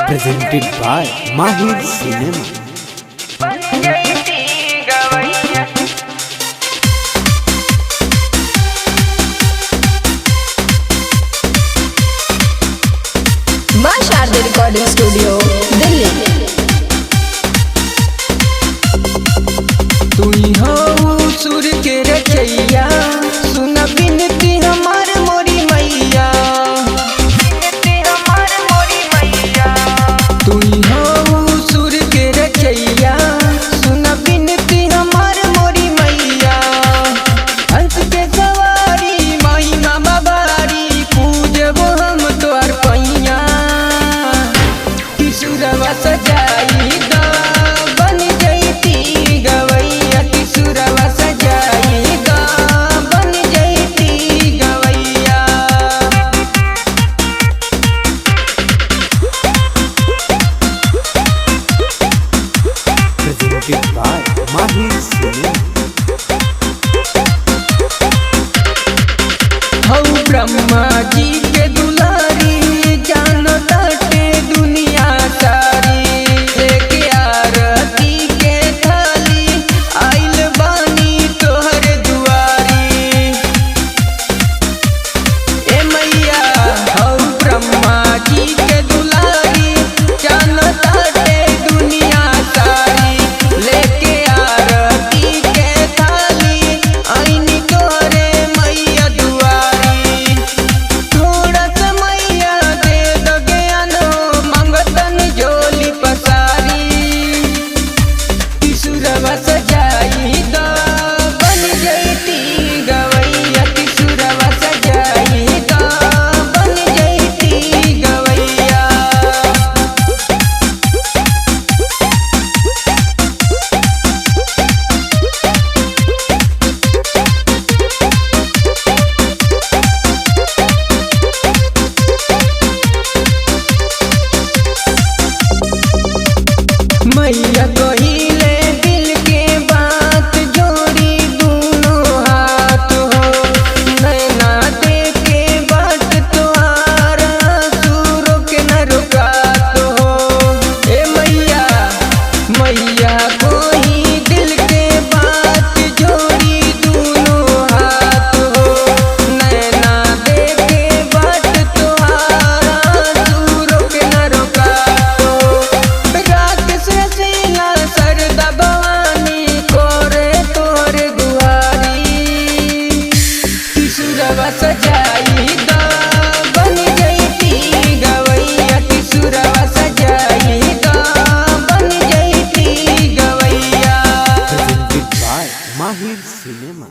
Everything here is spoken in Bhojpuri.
presented by Mahir Cinema. मां शारदा रिकॉर्डिंग स्टूडियो दिल्ली। तू हो सुर के रचैया, सुन बिनती हमार मोरी मैया। तू हो सुर के रचैया, सुन बिनती हमार मोरी मैया। हंस के सवारी माई मामा बारी, पूजब हम तोर पैया। किशोरवा सजाई दा बन जैती गवैया। किशोरवा सजाई दा बन जैती गवैया। Presented by Mahir Cinema. हौ ब्रह्मा जी के दुलारी, जानो ताटे दुनिया सारी। लेके आरती के थाली, आइल बानी तोहर दुआरी। ए मैया हौ ब्रह्मा जी के दुलारी, जानो ताटे दुनिया सारी। लेके आरती के थाली, आईनी तोरे मैया दुआरी। थोड़ा समैया दे दो ज्ञानो, मंगतन झोली पसारी। किशोरवा सजाई दा बन जैती गवैया। किशोरवा सजाई दा बन जैती गवैया। मैया कहिले दिल के बात, जोड़ी दूनो हाथ हो। नैना देखे बात तोहारा, सूरों के न रुकात हो। ए मैया मैया कोई दिल के बात, जोड़ी दूनो हाथ हो। नैना देखे बात तोहारा, सूरों के न रुकात हो। रात से सीला सरदा भवानी, कोरे तोरे गुहारी। किशोरवा सजाई दा बन जैती गवैया। किशोरवा सजाई दा बन जैती गवैया। Presented by Mahir Cinema.